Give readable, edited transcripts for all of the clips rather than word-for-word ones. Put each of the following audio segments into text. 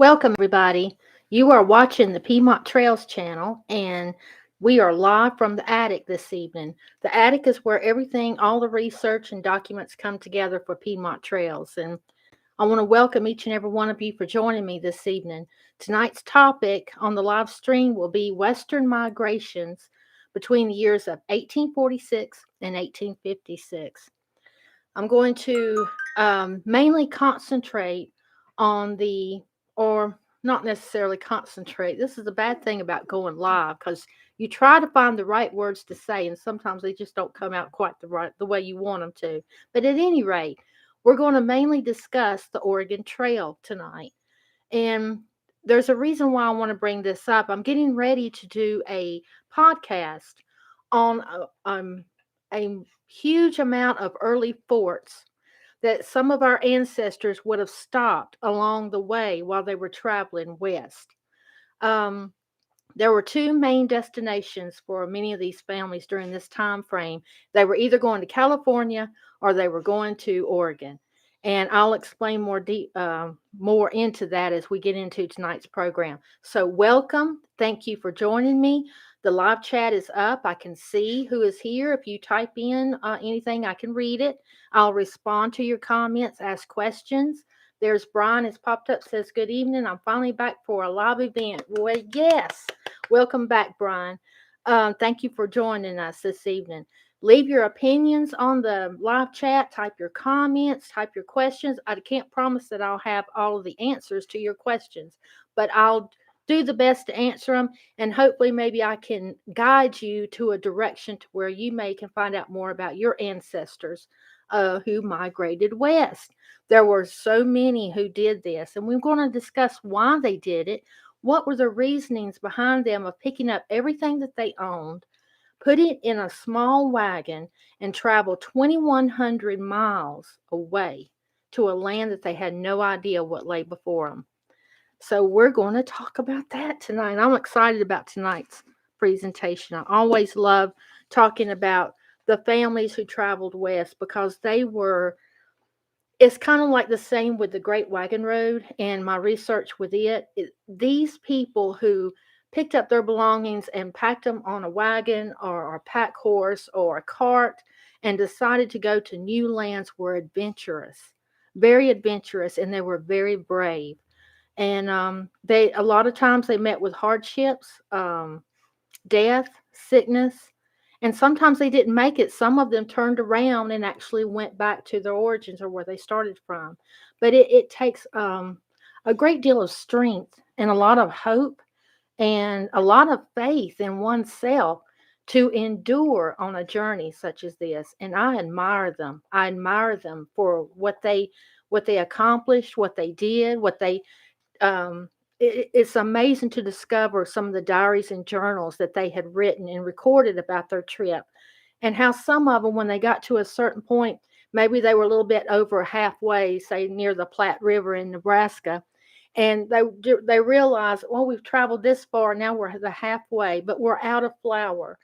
Welcome, everybody. You are watching the Piedmont Trails channel, and we are live from the attic this evening. The attic is where everything, all the research and documents come together for Piedmont Trails. And I want to welcome each and every one of you for joining me this evening. Tonight's topic on the live stream will be Western migrations between the years of 1846 and 1856. I'm going to mainly concentrate on or not necessarily concentrate. This is a bad thing about going live because you try to find the right words to say, and sometimes they just don't come out quite the way you want them to. But at any rate, we're going to mainly discuss the Oregon Trail tonight. And there's a reason why I want to bring this up. I'm getting ready to do a podcast on a huge amount of early forts that some of our ancestors would have stopped along the way while they were traveling west. Um, there were two main destinations for many of these families during this time frame. They were either going to California or they were going to Oregon. And I'll explain more into that as we get into tonight's program. So welcome. Thank you for joining me. The live chat is up. I can see who is here. If you type in anything, I can read it. I'll respond to your comments, ask questions. There's Brian has popped up, says, good evening. I'm finally back for a live event. Well, yes. Welcome back, Brian. Thank you for joining us this evening. Leave your opinions on the live chat. Type your comments, type your questions. I can't promise that I'll have all of the answers to your questions, but I'll do the best to answer them. And hopefully maybe I can guide you to a direction to where you can find out more about your ancestors who migrated west. There were so many who did this, and we're going to discuss why they did it. What were the reasonings behind them of picking up everything that they owned, put it in a small wagon, and travel 2,100 miles away to a land that they had no idea what lay before them? So we're going to talk about that tonight. I'm excited about tonight's presentation. I always love talking about the families who traveled west because it's kind of like the same with the Great Wagon Road and my research with these people who picked up their belongings and packed them on a wagon or a pack horse or a cart and decided to go to new lands were adventurous, very adventurous, and they were very brave. And a lot of times they met with hardships, death, sickness, and sometimes they didn't make it. Some of them turned around and actually went back to their origins or where they started from. But it takes a great deal of strength and a lot of hope and a lot of faith in oneself to endure on a journey such as this. And I admire them. I admire them for what they accomplished, what they did, um, it's amazing to discover some of the diaries and journals that they had written and recorded about their trip, and how some of them, when they got to a certain point, maybe they were a little bit over halfway, say near the Platte River in Nebraska, and they realized, well, we've traveled this far, now we're the halfway, but we're out of flour.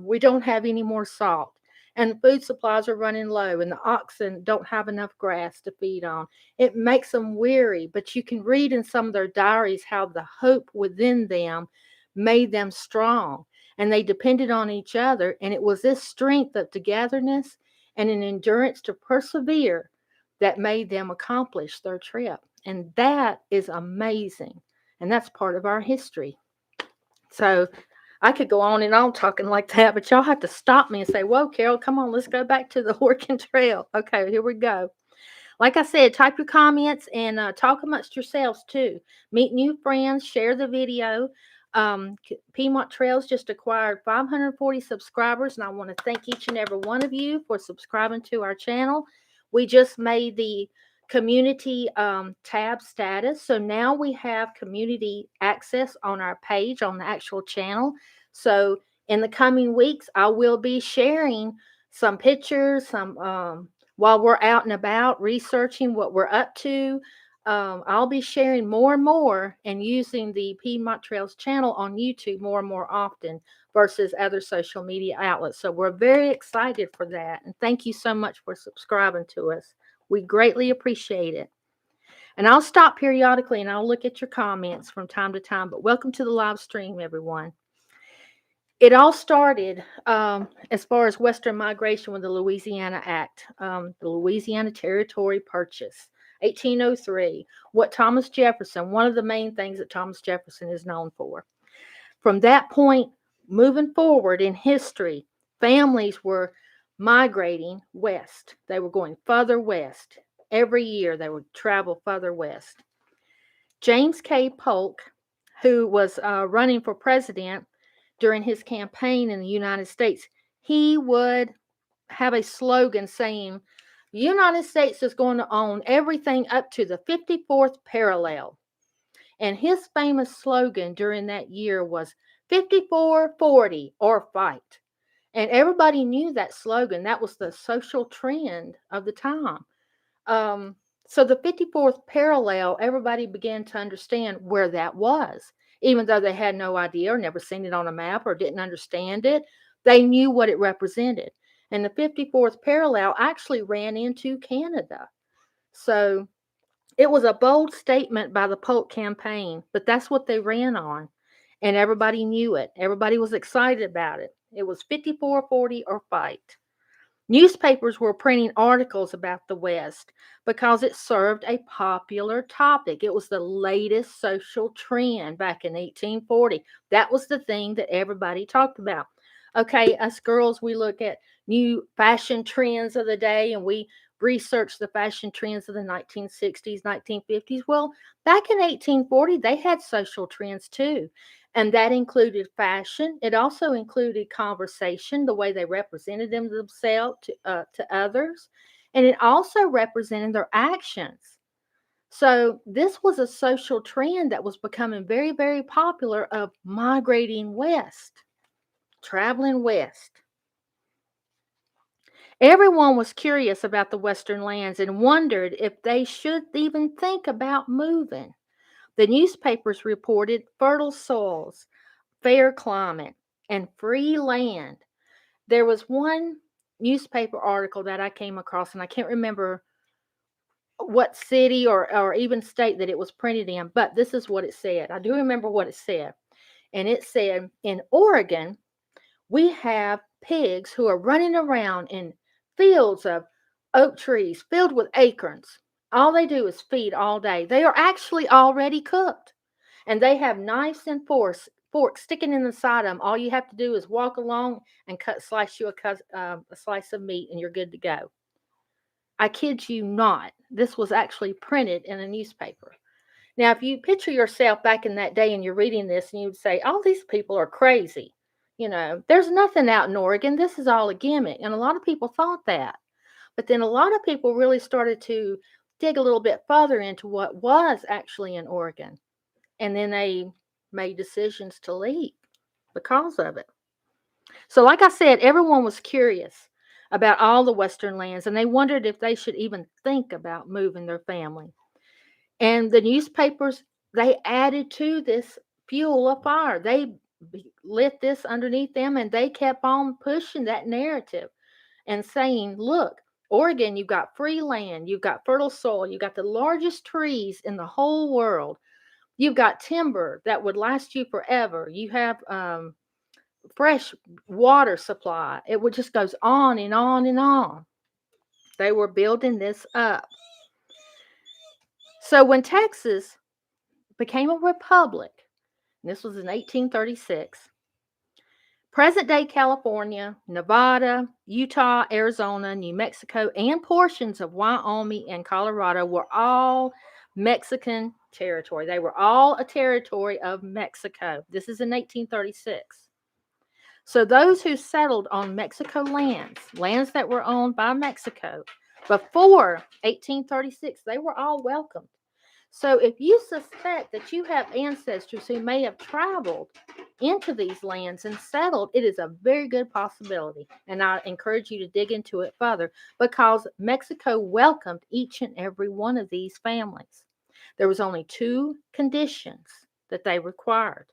We don't have any more salt. And food supplies are running low, and the oxen don't have enough grass to feed on. It makes them weary, but you can read in some of their diaries how the hope within them made them strong, and they depended on each other. And it was this strength of togetherness and an endurance to persevere that made them accomplish their trip. And that is amazing. And that's part of our history. So I could go on and on talking like that, but y'all have to stop me and say, whoa, Carol, come on, let's go back to the Oregon Trail. Okay, here we go. Like I said, type your comments and talk amongst yourselves too. Meet new friends, share the video. Piedmont Trails just acquired 540 subscribers, and I want to thank each and every one of you for subscribing to our channel. We just made the community tab status, so now we have community access on our page on the actual channel. So in the coming weeks, I will be sharing some pictures, while we're out and about researching what we're up to. I'll be sharing more and more and using the Piedmont Trails channel on YouTube more and more often versus other social media outlets. So we're very excited for that. And thank you so much for subscribing to us. We greatly appreciate it. And I'll stop periodically and I'll look at your comments from time to time. But welcome to the live stream, everyone. It all started as far as Western migration with the Louisiana Act, the Louisiana Territory Purchase, 1803. What Thomas Jefferson, one of the main things that Thomas Jefferson is known for. From that point, moving forward in history, families were migrating west. They were going further west. Every year they would travel further west. James K. Polk, who was running for president during his campaign in the United States, he would have a slogan saying, the United States is going to own everything up to the 54th parallel. And his famous slogan during that year was 5440 or fight. And everybody knew that slogan. That was the social trend of the time. So the 54th parallel, everybody began to understand where that was. Even though they had no idea or never seen it on a map or didn't understand it, they knew what it represented. And the 54th parallel actually ran into Canada. So it was a bold statement by the Polk campaign, but that's what they ran on. And everybody knew it. Everybody was excited about it. It was 5440 or fight. Newspapers were printing articles about the West because it served a popular topic. It was the latest social trend back in 1840. That was the thing that everybody talked about. Okay, us girls, we look at new fashion trends of the day and we research the fashion trends of the 1960s, 1950s. Well, back in 1840, they had social trends too. And that included fashion. It also included conversation, the way they represented themselves to others. And it also represented their actions. So this was a social trend that was becoming very, very popular of migrating west, traveling west. Everyone was curious about the Western lands and wondered if they should even think about moving. The newspapers reported fertile soils, fair climate, and free land. There was one newspaper article that I came across, and I can't remember what city or even state that it was printed in, but this is what it said. I do remember what it said. And it said, in Oregon, we have pigs who are running around in fields of oak trees filled with acorns. All they do is feed all day. They are actually already cooked. And they have knives and forks sticking in the side of them. All you have to do is walk along and slice you a slice of meat, and you're good to go. I kid you not. This was actually printed in a newspaper. Now, if you picture yourself back in that day and you're reading this, and you would say, "All these people are crazy. You know, there's nothing out in Oregon. This is all a gimmick." And a lot of people thought that. But then a lot of people really started to dig a little bit further into what was actually in Oregon. And then they made decisions to leave because of it. So, like I said, everyone was curious about all the Western lands and they wondered if they should even think about moving their family. And the newspapers, they added to this fuel of fire. They lit this underneath them and they kept on pushing that narrative and saying, look, Oregon, you've got free land, you've got fertile soil, you've got the largest trees in the whole world. You've got timber that would last you forever. You have fresh water supply. It would just goes on and on and on. They were building this up. So when Texas became a republic, and this was in 1836, present-day California, Nevada, Utah, Arizona, New Mexico, and portions of Wyoming and Colorado were all Mexican territory. They were all a territory of Mexico. This is in 1836. So those who settled on Mexico lands that were owned by Mexico before 1836, they were all welcomed. So if you suspect that you have ancestors who may have traveled into these lands and settled, it is a very good possibility. And I encourage you to dig into it further because Mexico welcomed each and every one of these families. There was only two conditions that they required.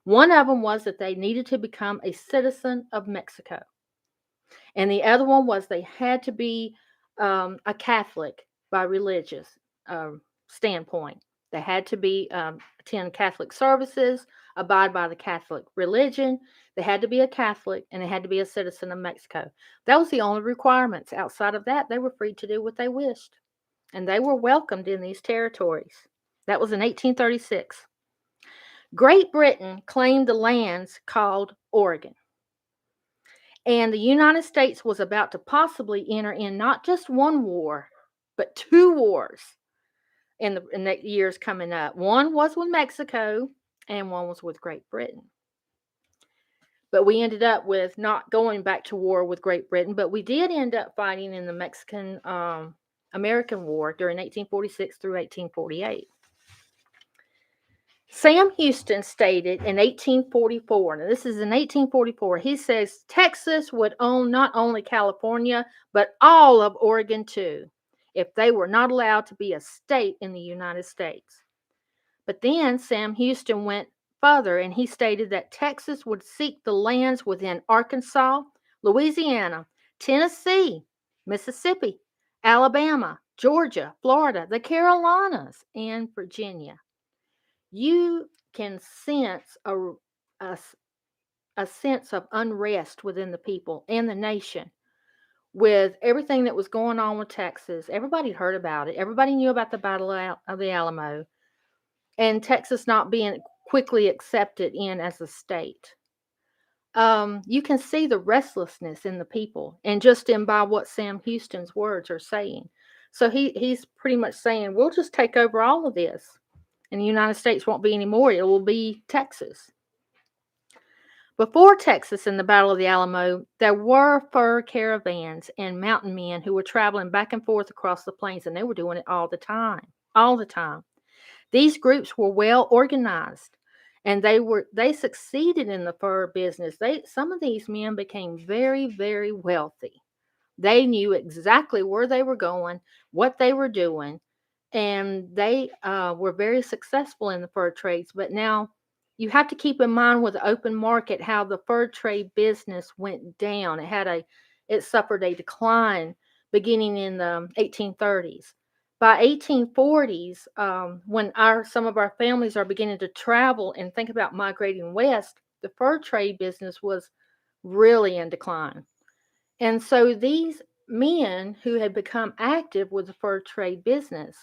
One of them was that they needed to become a citizen of Mexico. And the other one was they had to be a Catholic by religious standpoint. They had to be attend Catholic services, abide by the Catholic religion. They had to be a Catholic, and they had to be a citizen of Mexico. That was the only requirements. Outside of that, they were free to do what they wished, and they were welcomed in these territories. That was in 1836. Great Britain claimed the lands called Oregon, and the United States was about to possibly enter in not just one war, but two wars in the years coming up. One was with Mexico, and one was with Great Britain. But we ended up with not going back to war with Great Britain, but we did end up fighting in the Mexican American War during 1846 through 1848. Sam Houston stated in 1844, now this is in 1844, he says Texas would own not only California, but all of Oregon too, if they were not allowed to be a state in the United States. But then Sam Houston went further, and he stated that Texas would seek the lands within Arkansas, Louisiana, Tennessee, Mississippi, Alabama, Georgia, Florida, the Carolinas, and Virginia. You can sense a sense of unrest within the people and the nation with everything that was going on with Texas. Everybody heard about it. Everybody knew about the Battle of the Alamo, and Texas not being quickly accepted in as a state. You can see the restlessness in the people, and just in by what Sam Houston's words are saying. So he's pretty much saying, we'll just take over all of this, and the United States won't be anymore. It will be Texas. Before Texas and the Battle of the Alamo, there were fur caravans and mountain men who were traveling back and forth across the plains, and they were doing it all the time. All the time. These groups were well organized, and they succeeded in the fur business. Some of these men became very, very wealthy. They knew exactly where they were going, what they were doing, and they were very successful in the fur trades. But now you have to keep in mind with the open market how the fur trade business went down. It suffered a decline beginning in the 1830s. By 1840s, when some of our families are beginning to travel and think about migrating west, the fur trade business was really in decline. And so these men who had become active with the fur trade business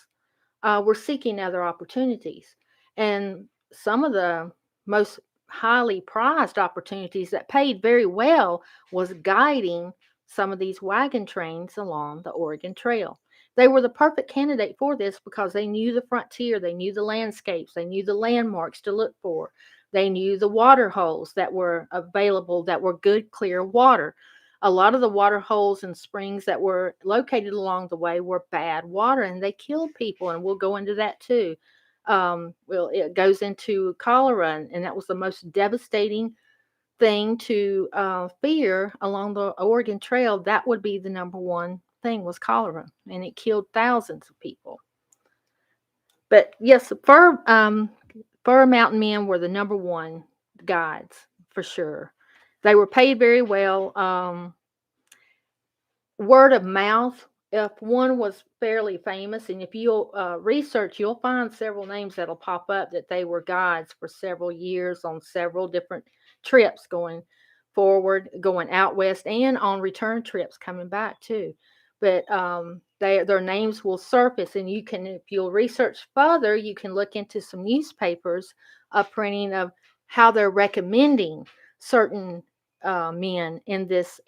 were seeking other opportunities. And some of the most highly prized opportunities that paid very well was guiding some of these wagon trains along the Oregon Trail. They were the perfect candidate for this because they knew the frontier, they knew the landscapes, they knew the landmarks to look for. They knew the water holes that were available that were good, clear water. A lot of the water holes and springs that were located along the way were bad water, and they killed people, and we'll go into that too. It goes into cholera, and that was the most devastating thing to fear along the Oregon Trail. That would be the number one thing, was cholera, and it killed thousands of people. But yes, fur mountain men were the number one guides for sure. They were paid very well. Word of mouth, if one was fairly famous, and if you'll research, you'll find several names that'll pop up that they were guides for several years on several different trips going forward, going out west, and on return trips coming back too. But their names will surface, and you can, if you'll research further, you can look into some newspapers, a printing of how they're recommending certain men in this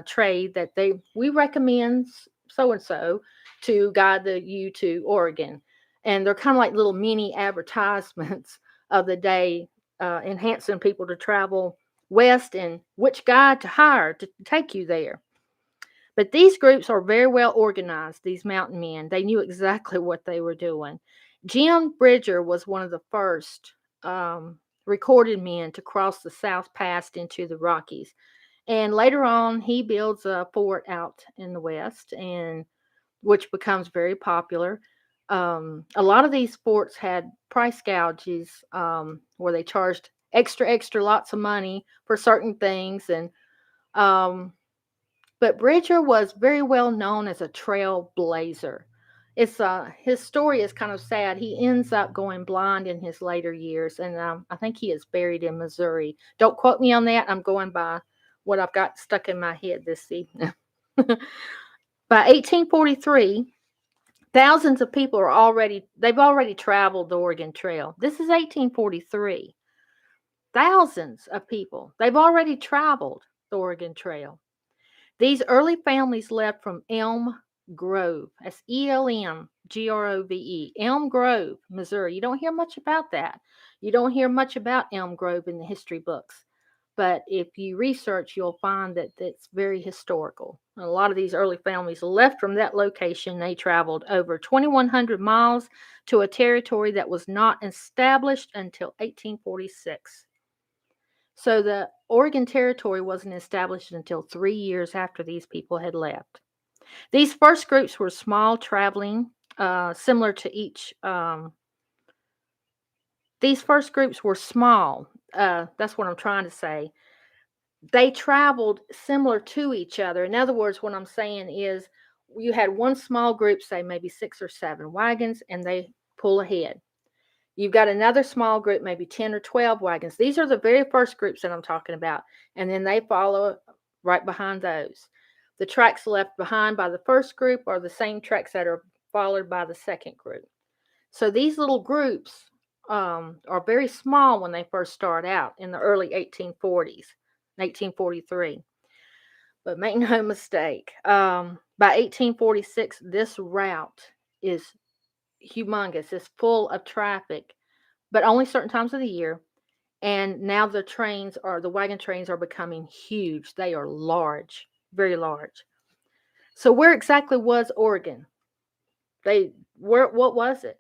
trade that we recommend so and so to guide you to Oregon, and they're kind of like little mini advertisements of the day, enhancing people to travel west and which guide to hire to take you there. But these groups are very well organized. These mountain men, they knew exactly what they were doing. Jim Bridger was one of the first recorded men to cross the South Pass into the Rockies. And later on, he builds a fort out in the west, and which becomes very popular. A lot of these forts had price gouges where they charged extra lots of money for certain things. And but Bridger was very well known as a trailblazer. It's his story is kind of sad. He ends up going blind in his later years, and I think he is buried in Missouri. Don't quote me on that. I'm going by what I've got stuck in my head this evening. By 1843, thousands of people they've already traveled the Oregon Trail. This is 1843. Thousands of people. They've already traveled the Oregon Trail. These early families left from Elm Grove. That's Elmgrove. Elm Grove, Missouri. You don't hear much about that. You don't hear much about Elm Grove in the history books. But if you research, you'll find that it's very historical. A lot of these early families left from that location. They traveled over 2,100 miles to a territory that was not established until 1846. So the Oregon Territory wasn't established until 3 years after these people had left. These first groups were small, traveling, similar to each. These first groups were small. That's what I'm trying to say. They traveled similar to each other. In other words, what I'm saying is you had one small group, say maybe 6 or 7 wagons, and they pull ahead. You've got another small group, maybe 10 or 12 wagons. These are the very first groups that I'm talking about. And then they follow right behind those. The tracks left behind by the first group are the same tracks that are followed by the second group. So these little groups are very small when they first start out in the early 1840s, 1843. But make no mistake, by 1846, this route is humongous. It's full of traffic, but only certain times of the year. And now the wagon trains are becoming huge. They are large, very large. So where exactly was Oregon? What was it?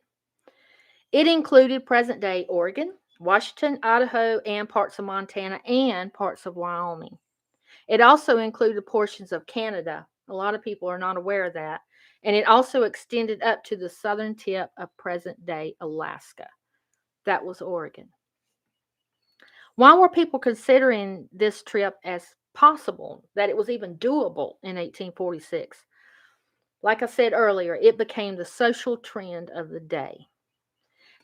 It included present day Oregon, Washington, Idaho, and parts of Montana and parts of Wyoming. It also included portions of Canada. A lot of people are not aware of that. And it also extended up to the southern tip of present day Alaska. That was Oregon. Why were people considering this trip as possible, that it was even doable in 1846? Like I said earlier, it became the social trend of the day.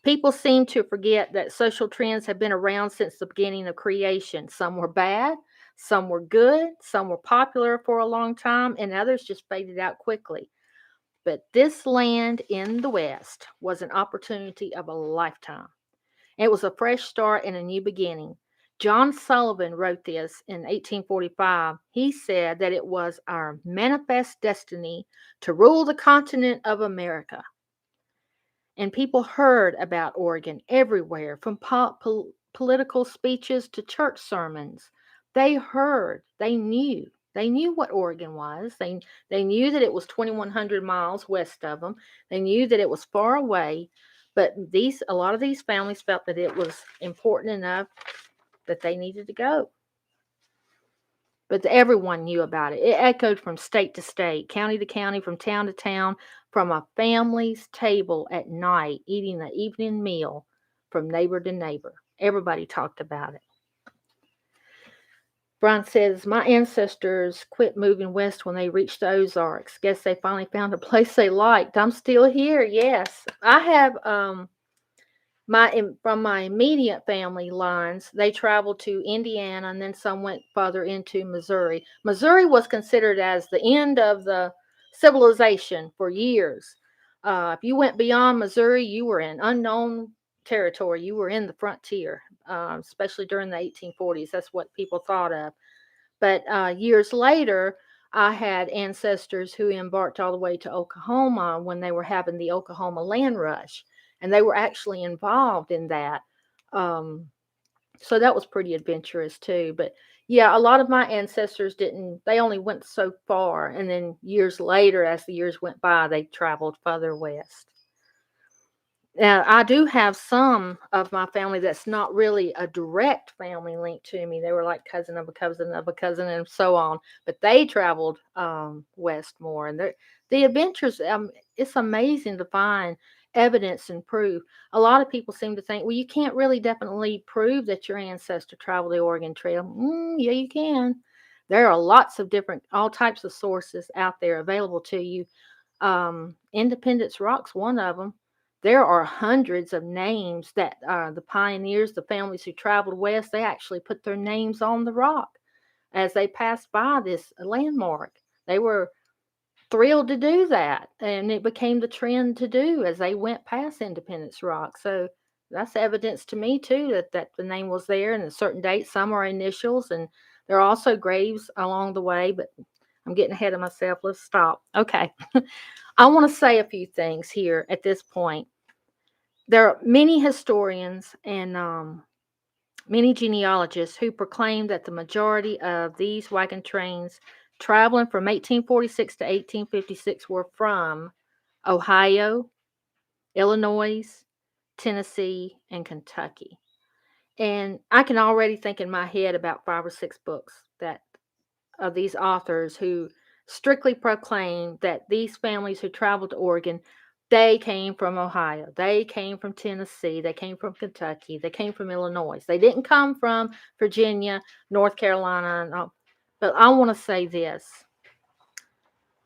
People seem to forget that social trends have been around since the beginning of creation. Some were bad, some were good, some were popular for a long time, and others just faded out quickly. But this land in the West was an opportunity of a lifetime. It was a fresh start and a new beginning. John Sullivan wrote this in 1845. He said that it was our manifest destiny to rule the continent of America. And people heard about Oregon everywhere, from political speeches to church sermons. They knew what Oregon was. They knew that it was 2,100 miles west of them. They knew that it was far away, but a lot of these families felt that it was important enough that they needed to go. But everyone knew about it. It echoed from state to state, county to county, from town to town, from a family's table at night, eating the evening meal, from neighbor to neighbor. Everybody talked about it. Brian says, my ancestors quit moving west when they reached the Ozarks. Guess they finally found a place they liked. I'm still here. Yes. I have from my immediate family lines, they traveled to Indiana, and then some went further into Missouri. Missouri was considered as the end of the civilization for years. If you went beyond Missouri, you were in unknown territory. You were in the frontier, especially during the 1840s. That's what people thought of. But years later, I had ancestors who embarked all the way to Oklahoma when they were having the Oklahoma land rush, and they were actually involved in that. So that was pretty adventurous too. But yeah, a lot of my ancestors they only went so far. And then years later, as the years went by, they traveled further west. Now, I do have some of my family that's not really a direct family link to me. They were like cousin of a cousin of a cousin and so on. But they traveled west more. And the adventures, it's amazing to find evidence and proof. A lot of people seem to think, well, you can't really definitely prove that your ancestor traveled the Oregon Trail. Yeah, you can. There are lots of all types of sources out there available to you. Independence Rock's one of them. There are hundreds of names that the pioneers, the families who traveled west, they actually put their names on the rock as they passed by this landmark. They were thrilled to do that, and it became the trend to do as they went past Independence Rock. So that's evidence to me too that the name was there and a certain date. Some are initials, and there are also graves along the way. But I'm getting ahead of myself. Let's stop. Okay, I want to say a few things here at this point. There are many historians and many genealogists who proclaim that the majority of these wagon trains traveling from 1846 to 1856 were from Ohio, Illinois, Tennessee, and Kentucky. And I can already think in my head about 5 or 6 books that of these authors who strictly proclaim that these families who traveled to Oregon, they came from Ohio, they came from Tennessee, they came from Kentucky, they came from Illinois. They didn't come from Virginia, North Carolina, and all. But I want to say this,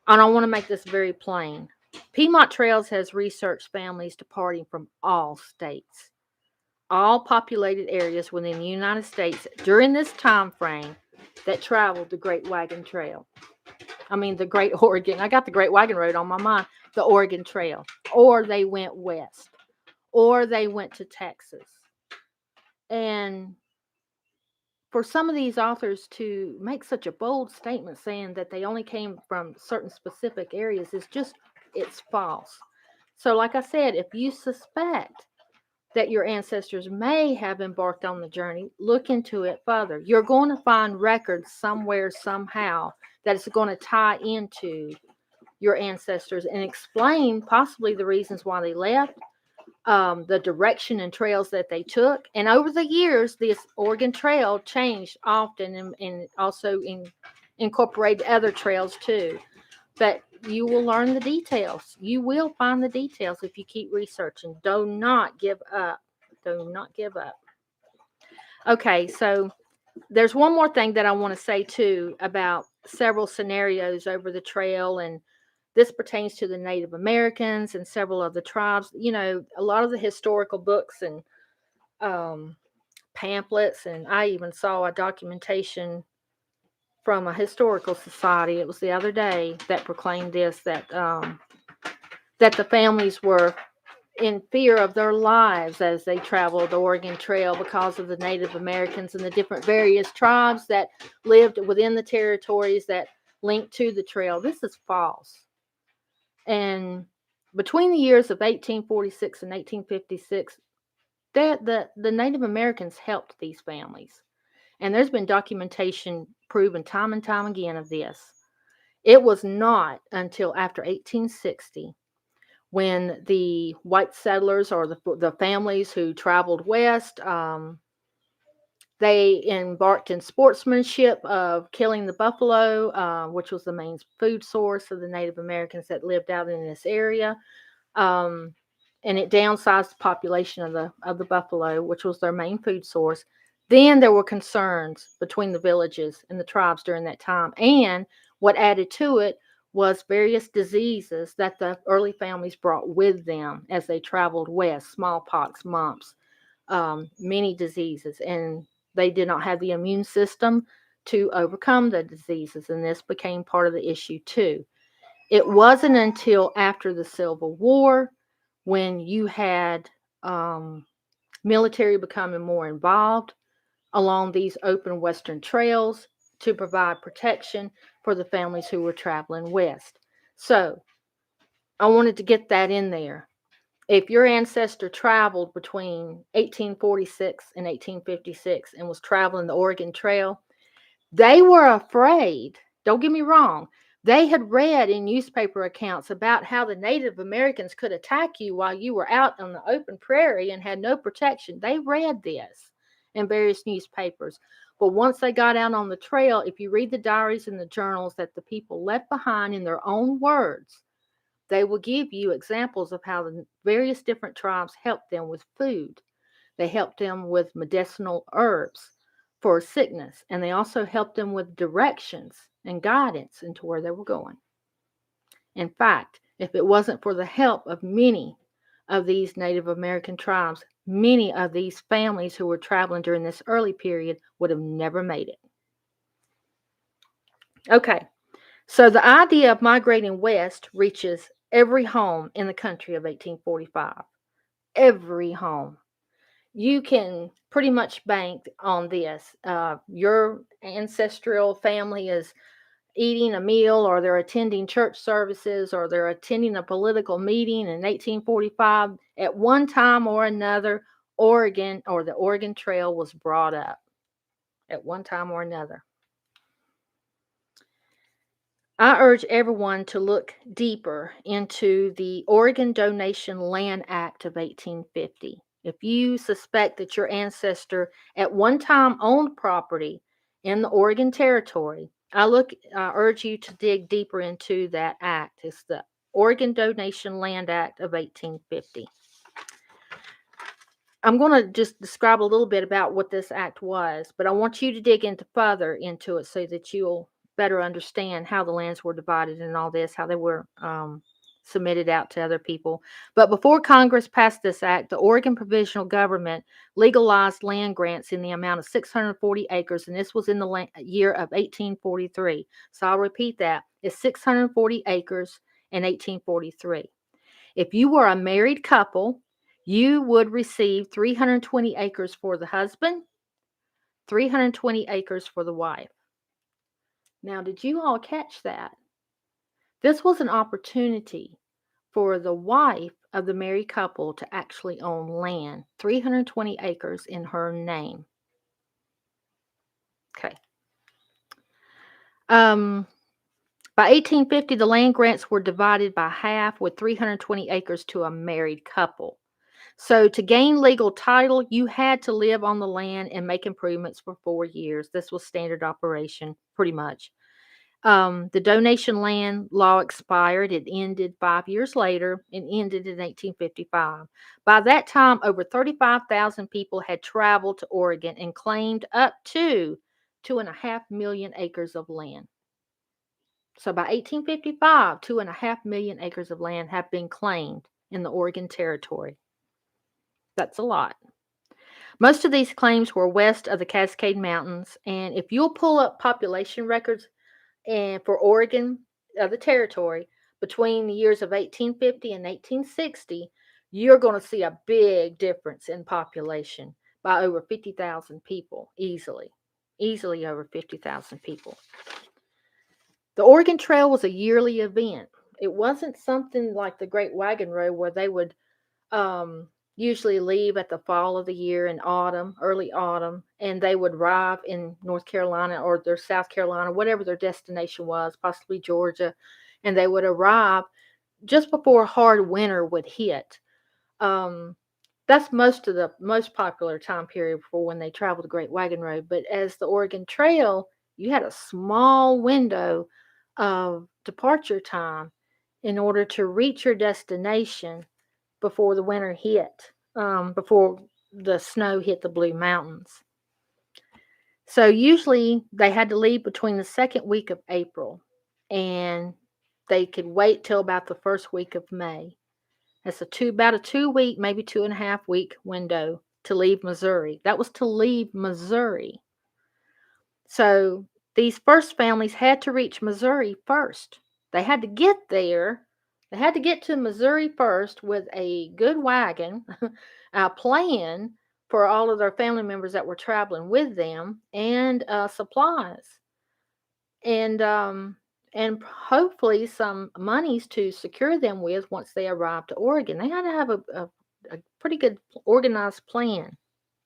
and I want to make this very plain. Piedmont Trails has researched families departing from all states, all populated areas within the United States during this time frame that traveled the Great Wagon Trail. I mean, the Great Oregon. I got the Great Wagon Road on my mind. The Oregon Trail. Or they went west. Or they went to Texas. And for some of these authors to make such a bold statement saying that they only came from certain specific areas is just, it's false. So, like I said, if you suspect that your ancestors may have embarked on the journey, look into it further. You're going to find records somewhere, somehow, that is going to tie into your ancestors and explain possibly the reasons why they left, the direction and trails that they took. And over the years, this Oregon Trail changed often and also incorporated other trails too. But you will learn the details. You will find the details if you keep researching. Do not give up. Do not give up. Okay, so there's one more thing that I want to say too about several scenarios over the trail, and this pertains to the Native Americans and several of the tribes. You know, a lot of the historical books and um, pamphlets, and I even saw a documentation from a historical society. It was the other day that proclaimed this, that the families were in fear of their lives as they traveled the Oregon Trail because of the Native Americans and the different various tribes that lived within the territories that linked to the trail. This is false. And between the years of 1846 and 1856, the Native Americans helped these families. And there's been documentation proven time and time again of this. It was not until after 1860 when the white settlers or the families who traveled west, they embarked in sportsmanship of killing the buffalo, which was the main food source of the Native Americans that lived out in this area. Um, and it downsized the population of the buffalo, which was their main food source. Then there were concerns between the villages and the tribes during that time. And what added to it was various diseases that the early families brought with them as they traveled west, smallpox, mumps, many diseases. And they did not have the immune system to overcome the diseases. And this became part of the issue too. It wasn't until after the Civil War when you had military becoming more involved along these open western trails to provide protection for the families who were traveling west. So I wanted to get that in there. If your ancestor traveled between 1846 and 1856 and was traveling the Oregon Trail, they were afraid. Don't get me wrong. They had read in newspaper accounts about how the Native Americans could attack you while you were out on the open prairie and had no protection. They read this in various newspapers. But once they got out on the trail, if you read the diaries and the journals that the people left behind in their own words, they will give you examples of how the various different tribes helped them with food. They helped them with medicinal herbs for sickness, and they also helped them with directions and guidance into where they were going. In fact, If it wasn't for the help of many of these Native American tribes, many of these families who were traveling during this early period would have never made it. Okay, so the idea of migrating west reaches every home in the country of 1845. Every home. You can pretty much bank on this. Your ancestral family is eating a meal, or they're attending church services, or they're attending a political meeting in 1845. At one time or another, Oregon or the Oregon Trail was brought up at one time or another. I urge everyone to look deeper into the Oregon Donation Land Act of 1850. If you suspect that your ancestor at one time owned property in the Oregon Territory, I urge you to dig deeper into that act. It's the Oregon Donation Land Act of 1850. I'm going to just describe a little bit about what this act was, but I want you to dig further into it so that you'll better understand how the lands were divided and all this, how they were submitted out to other people. But before Congress passed this act, the Oregon Provisional Government legalized land grants in the amount of 640 acres, and this was in the year of 1843. So I'll repeat that. It's 640 acres in 1843. If you were a married couple, you would receive 320 acres for the husband, 320 acres for the wife. Now, did you all catch that? This was an opportunity for the wife of the married couple to actually own land, 320 acres in her name. Okay. By 1850, the land grants were divided by half, with 320 acres to a married couple. So to gain legal title, you had to live on the land and make improvements for 4 years. This was standard operation, pretty much. The donation land law expired. It ended 5 years later and ended in 1855. By that time, over 35,000 people had traveled to Oregon and claimed up to 2.5 million acres of land. So by 1855, 2.5 million acres of land have been claimed in the Oregon Territory. That's a lot. Most of these claims were west of the Cascade Mountains, and if you'll pull up population records and for Oregon, the territory, between the years of 1850 and 1860, you're going to see a big difference in population by over 50,000 people, easily over 50,000 people. The Oregon Trail was a yearly event. It wasn't something like the Great Wagon Road where they would usually leave at the fall of the year in autumn, early autumn, and they would arrive in North Carolina or their South Carolina, whatever their destination was, possibly Georgia, and they would arrive just before hard winter would hit. That's most popular time period for when they traveled the Great Wagon Road. But as the Oregon Trail, you had a small window of departure time in order to reach your destination before the winter hit, before the snow hit the Blue Mountains. So usually they had to leave between the second week of April, and they could wait till about the first week of May. That's about a 2-week, maybe 2.5-week window to leave Missouri. That was to leave Missouri. So these first families had to reach Missouri first. They had to get there. They had to get to Missouri first with a good wagon, a plan for all of their family members that were traveling with them, and supplies, and hopefully some monies to secure them with once they arrived to Oregon. They had to have a pretty good organized plan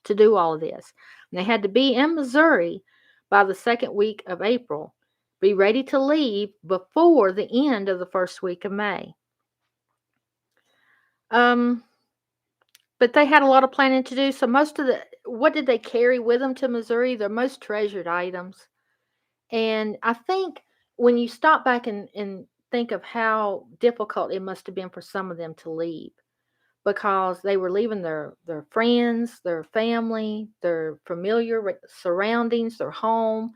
to do all of this. And they had to be in Missouri by the second week of April, be ready to leave before the end of the first week of May. But they had a lot of planning to do. So what did they carry with them to Missouri? Their most treasured items. And I think when you stop back and think of how difficult it must have been for some of them to leave, because they were leaving their friends, their family, their familiar surroundings, their home.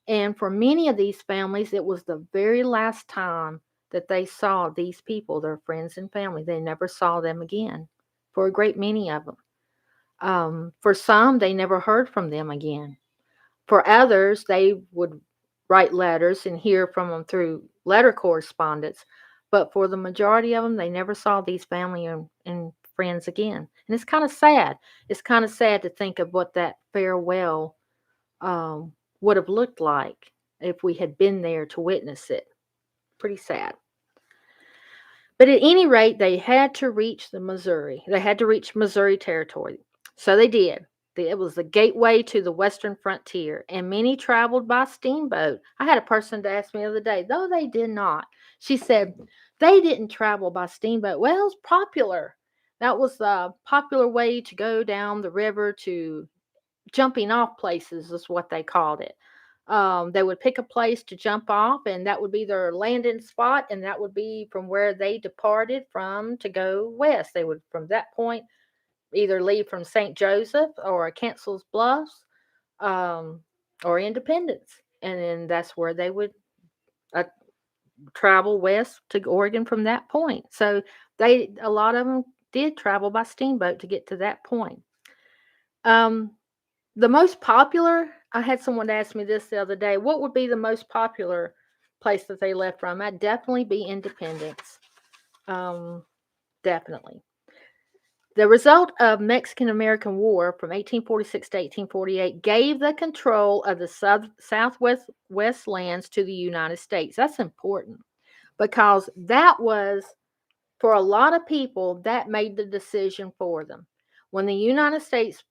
And for many of these families, it was the very last time that they saw these people, their friends and family. They never saw them again, for a great many of them. For some, they never heard from them again. For others, they would write letters and hear from them through letter correspondence. But for the majority of them, they never saw these family and friends again. And it's kind of sad. It's kind of sad to think of what that farewell um, would have looked like if we had been there to witness it. Pretty sad. But at any rate, they had to reach the Missouri. They had to reach Missouri territory. So they did. It was the gateway to the western frontier, and many traveled by steamboat. I had a person to ask me the other day, though they did not. She said they didn't travel by steamboat. Well, it was popular. That was the popular way to go down the river to jumping off places, is what they called it. They would pick a place to jump off, and that would be their landing spot, and that would be from where they departed from to go west. They would, from that point, either leave from St. Joseph or Cancel's Bluffs um, or Independence, and then that's where they would uh, travel west to Oregon from that point. So a lot of them did travel by steamboat to get to that point. Um, the most popular, I had someone ask me this the other day, what would be the most popular place that they left from? I'd definitely be Independence. Definitely. The result of Mexican-American War from 1846 to 1848 gave the control of the southwest west lands to the United States. That's important because that was, for a lot of people, that made the decision for them. When the United States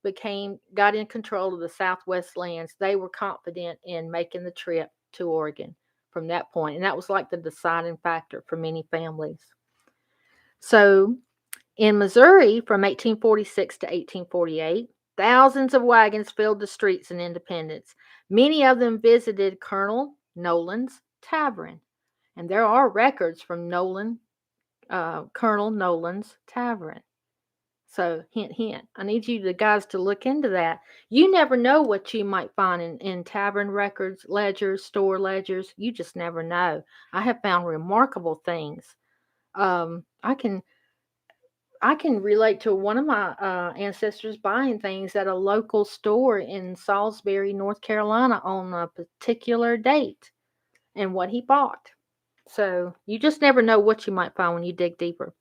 got in control of the Southwest lands, they were confident in making the trip to Oregon from that point, and that was like the deciding factor for many families. So, in Missouri, from 1846 to 1848, thousands of wagons filled the streets in Independence. Many of them visited Colonel Nolan's tavern, and there are records from Colonel Nolan's tavern. So, hint, hint. I need you guys to look into that. You never know what you might find in tavern records, ledgers, store ledgers. You just never know. I have found remarkable things. I can relate to one of my ancestors buying things at a local store in Salisbury, North Carolina, on a particular date and what he bought. So you just never know what you might find when you dig deeper.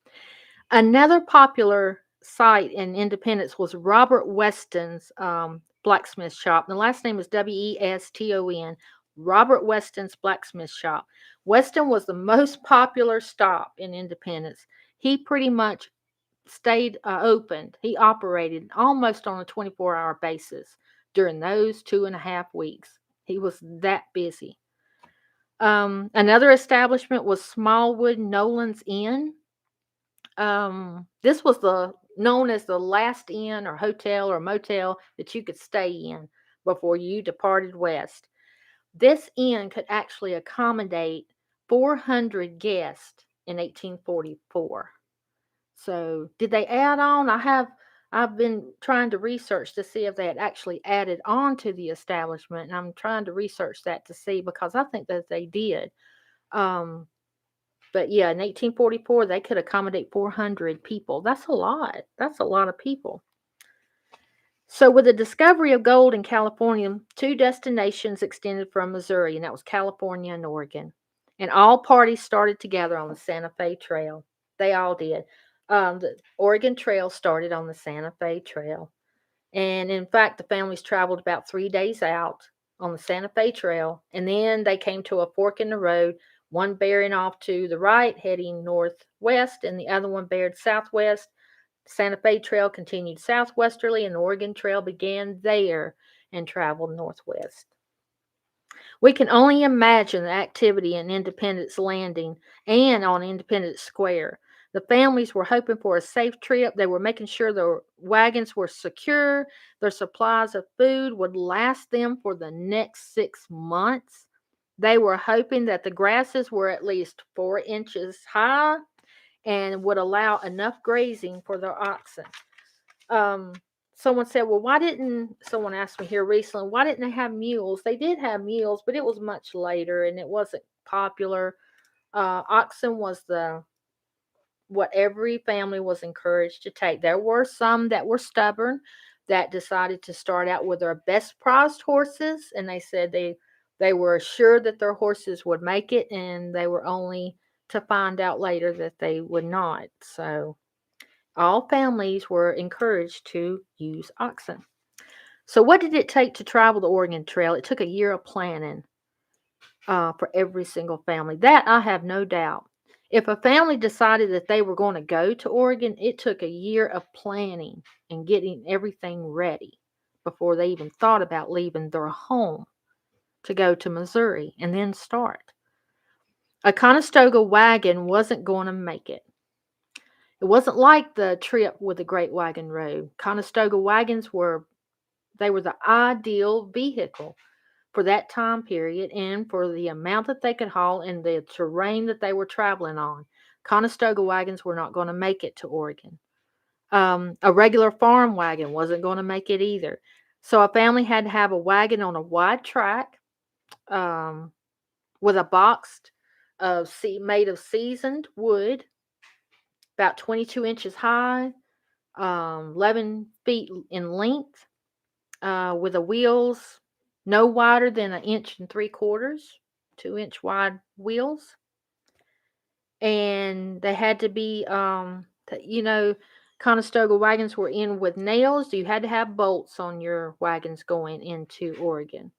Another popular site in Independence was Robert Weston's blacksmith shop. The last name is Weston. Robert Weston's blacksmith shop. Weston was the most popular stop in Independence. He pretty much stayed open. He operated almost on a 24-hour basis during those 2.5 weeks. He was that busy. Another establishment was Smallwood Nolan's Inn. This was known as the last inn or hotel or motel that you could stay in before you departed west. This inn could actually accommodate 400 guests in 1844. So, did they add on? I've been trying to research to see if they had actually added on to the establishment, and I'm trying to research that to see because I think that they did. But yeah, in 1844 they could accommodate 400 people. That's a lot. That's a lot of people. So, with the discovery of gold in California, 2 destinations extended from Missouri, and that was California and Oregon. And all parties started together on the Santa Fe Trail. They all did. The Oregon Trail started on the Santa Fe Trail. And in fact, the families traveled about 3 days out on the Santa Fe Trail. And then they came to a fork in the road, one bearing off to the right, heading northwest, and the other one beared southwest. Santa Fe Trail continued southwesterly, and the Oregon Trail began there and traveled northwest. We can only imagine the activity in Independence Landing and on Independence Square. The families were hoping for a safe trip. They were making sure their wagons were secure. Their supplies of food would last them for the next 6 months. They were hoping that the grasses were at least 4 inches high and would allow enough grazing for their oxen. Someone said, well, someone asked me here recently, why didn't they have mules? They did have mules, but it was much later and it wasn't popular. Oxen was the what every family was encouraged to take. There were some that were stubborn that decided to start out with their best prized horses, and they said they were sure that their horses would make it, and they were only to find out later that they would not. So all families were encouraged to use oxen. So what did it take to travel the Oregon Trail? It took a year of planning for every single family. That I have no doubt. If a family decided that they were going to go to Oregon, it took a year of planning and getting everything ready before they even thought about leaving their home to go to Missouri and then start. A Conestoga wagon wasn't going to make it. It wasn't like the trip with the Great Wagon Road. Conestoga wagons were the ideal vehicle for that time period and for the amount that they could haul and the terrain that they were traveling on. Conestoga wagons were not going to make it to Oregon. A regular farm wagon wasn't going to make it either. So a family had to have a wagon on a wide track um, with a box made of seasoned wood, about 22 inches high, 11 feet in length, with the wheels no wider than 1.75 inches, 2-inch wide wheels, and they had to be, Conestoga wagons were in with nails. You had to have bolts on your wagons going into Oregon,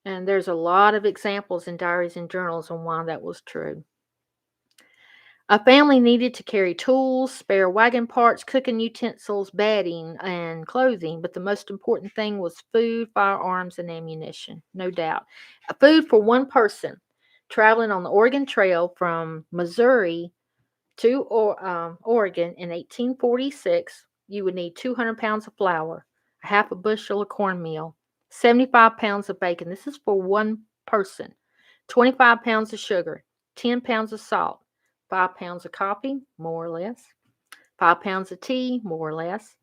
and there's a lot of examples in diaries and journals on why that was true. A family needed to carry tools, spare wagon parts, cooking utensils, bedding, and clothing, but the most important thing was food, firearms, and ammunition, no doubt. Food for one person traveling on the Oregon Trail from Missouri to Oregon in 1846, you would need 200 pounds of flour, a half a bushel of cornmeal, 75 pounds of bacon. This is for one person. 25 pounds of sugar, 10 pounds of salt, 5 pounds of coffee, more or less, 5 pounds of tea, more or less,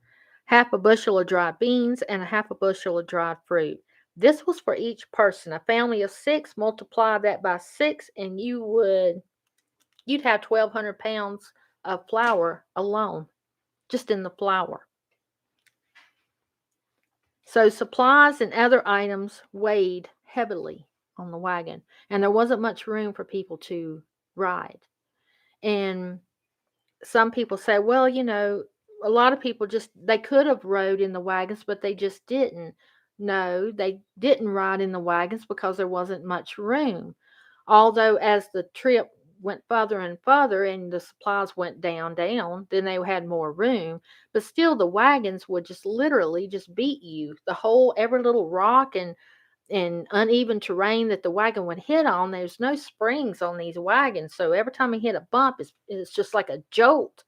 half a bushel of dried beans, and a half a bushel of dried fruit. This was for each person. A family of 6, multiply that by 6, and you'd have 1,200 pounds of flour alone, just in the flour. So supplies and other items weighed heavily on the wagon, and there wasn't much room for people to ride. And some people say, well, a lot of people they could have rode in the wagons, but they just didn't. No, they didn't ride in the wagons because there wasn't much room. Although as the trip went further and further and the supplies went down, then they had more room. But still the wagons would just literally just beat you. Every little rock and uneven terrain that the wagon would hit on, there's no springs on these wagons. So every time you hit a bump, it's just like a jolt.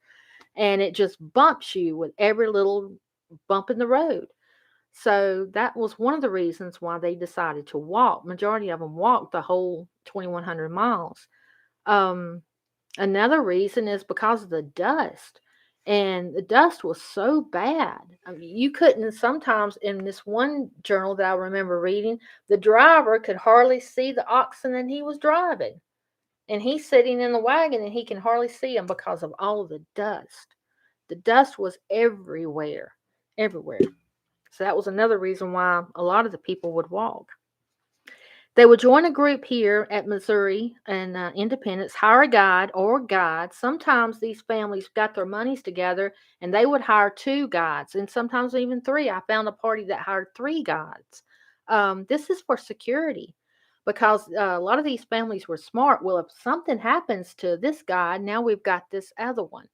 And it just bumps you with every little bump in the road. So that was one of the reasons why they decided to walk. Majority of them walked the whole 2,100 miles. Another reason is because of the dust. And the dust was so bad. I mean, you couldn't, sometimes in this one journal that I remember reading, the driver could hardly see the oxen that he was driving. And he's sitting in the wagon and he can hardly see them because of all of the dust. The dust was everywhere, everywhere. So that was another reason why a lot of the people would walk. They would join a group here at Missouri and Independence, hire a guide or guides. Sometimes these families got their monies together and they would hire 2 guides and sometimes even 3. I found a party that hired 3 guides. This is for security because a lot of these families were smart. Well, if something happens to this guide, now we've got this other one.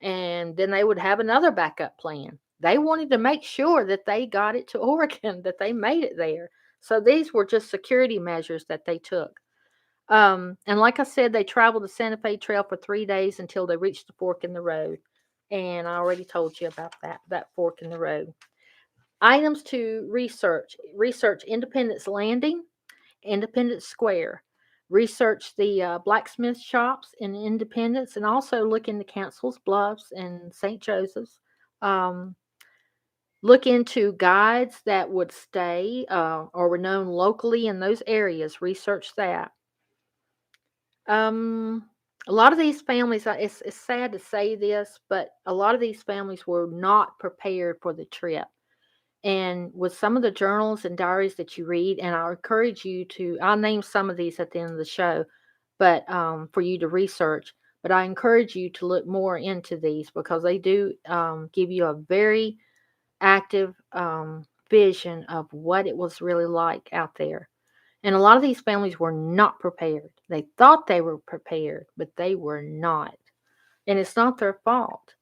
And then they would have another backup plan. They wanted to make sure that they got it to Oregon, that they made it there. So these were just security measures that they took. And like I said, they traveled the Santa Fe Trail for 3 days until they reached the fork in the road. And I already told you about that fork in the road. Items to research. Research Independence Landing, Independence Square. Research the blacksmith shops in Independence and also look into Council's Bluffs and St. Joseph's. Look into guides that would stay or were known locally in those areas. Research that. Um, a lot of these families, it's sad to say this, but a lot of these families were not prepared for the trip. And with some of the journals and diaries that you read, and I'll encourage you to, I'll name some of these at the end of the show, but for you to research. But I encourage you to look more into these because they do give you a very active vision of what it was really like out there. And a lot of these families were not prepared. They thought they were prepared, but they were not. And it's not their fault.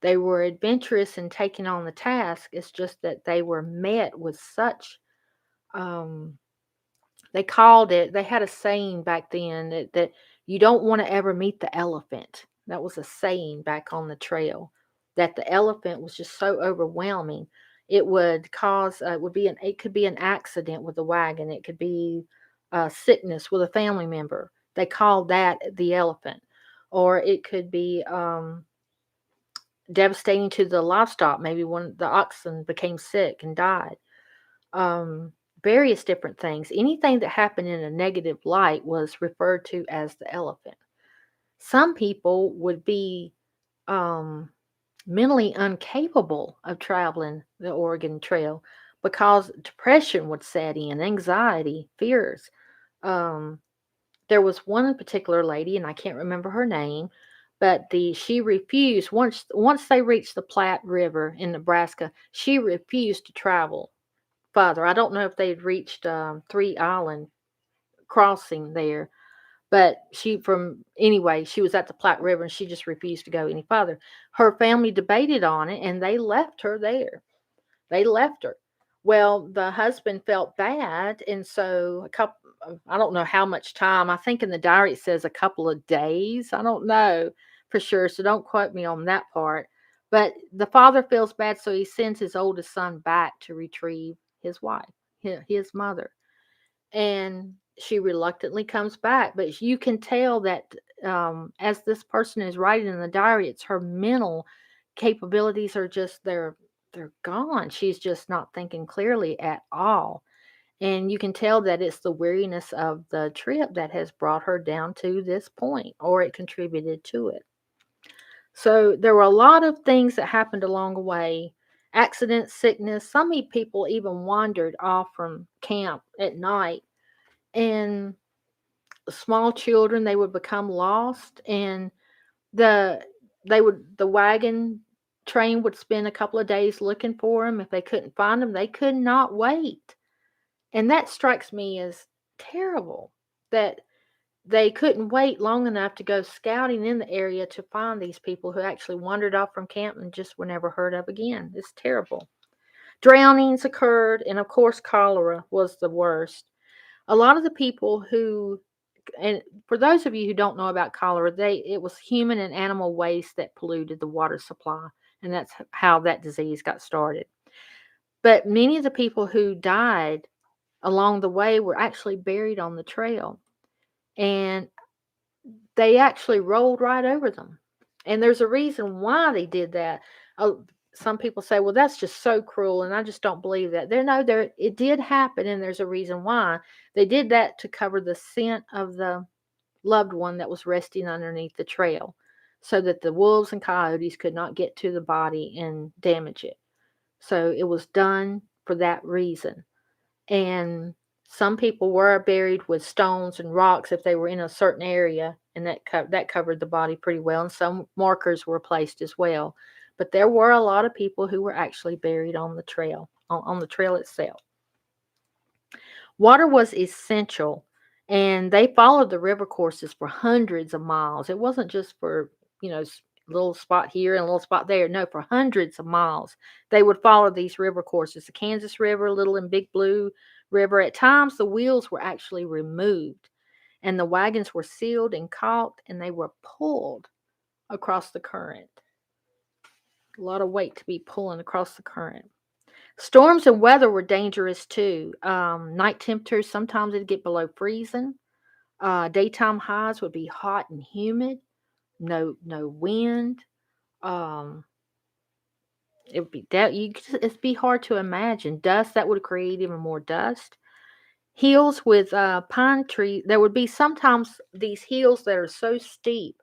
They were adventurous in taking on the task. It's just that they were met with such, um, they called it, they had a saying back then that you don't want to ever meet the elephant. That was a saying back on the trail, that the elephant was just so overwhelming. It would cause, it could be an accident with the wagon. It could be sickness with a family member. They called that the elephant. Or it could be, devastating to the livestock. Maybe one the oxen became sick and died. Um, Various different things. Anything that happened in a negative light was referred to as the elephant. Some people would be um, mentally incapable of traveling the Oregon Trail because depression would set in, anxiety, fears. Um, there was one particular lady, and I can't remember her name, but she refused once they reached the Platte River in Nebraska. She refused to travel further. I don't know if they had reached Three Island crossing there, but she was at the Platte River and she just refused to go any further. Her family debated on it and they left her there. They left her. Well, the husband felt bad, and so I don't know how much time. I think in the diary it says a couple of days. I don't know for sure, so don't quote me on that part. But the father feels bad, so he sends his oldest son back to retrieve his wife, his mother. And she reluctantly comes back, but you can tell that as this person is writing in the diary, it's her mental capabilities are just they're gone. She's just not thinking clearly at all. And you can tell that it's the weariness of the trip that has brought her down to this point, or it contributed to it. So there were a lot of things that happened along the way, accidents, sickness. Some people even wandered off from camp at night, and small children, they would become lost, and the the wagon train would spend a couple of days looking for them. If they couldn't find them, they could not wait. And that strikes me as terrible, that they couldn't wait long enough to go scouting in the area to find these people who actually wandered off from camp and just were never heard of again. It's terrible. Drownings occurred, and of course cholera was the worst. A lot of the people who, and for those of you who don't know about cholera, it was human and animal waste that polluted the water supply, and that's how that disease got started. But many of the people who died along the way were actually buried on the trail, and they actually rolled right over them. And there's a reason why they did that. Oh, some people say, "Well, that's just so cruel," and I just don't believe that. There it did happen, and there's a reason why they did that, to cover the scent of the loved one that was resting underneath the trail, so that the wolves and coyotes could not get to the body and damage it. So it was done for that reason. And some people were buried with stones and rocks if they were in a certain area, and that covered the body pretty well. And some markers were placed as well. But there were a lot of people who were actually buried on the trail, on the trail itself. Water was essential, and they followed the river courses for hundreds of miles. It wasn't just for, little spot here and a little spot there. No, for hundreds of miles. They would follow these river courses, the Kansas River, Little and Big Blue River. At times, the wheels were actually removed, and the wagons were sealed and caulked, and they were pulled across the current. A lot of weight to be pulling across the current. Storms and weather were dangerous too. Night temperatures, sometimes it'd get below freezing. Daytime highs would be hot and humid. No wind. Um, it would be that it'd be hard to imagine. Dust, that would create even more dust. hills with pine trees. There would be sometimes these hills that are so steep,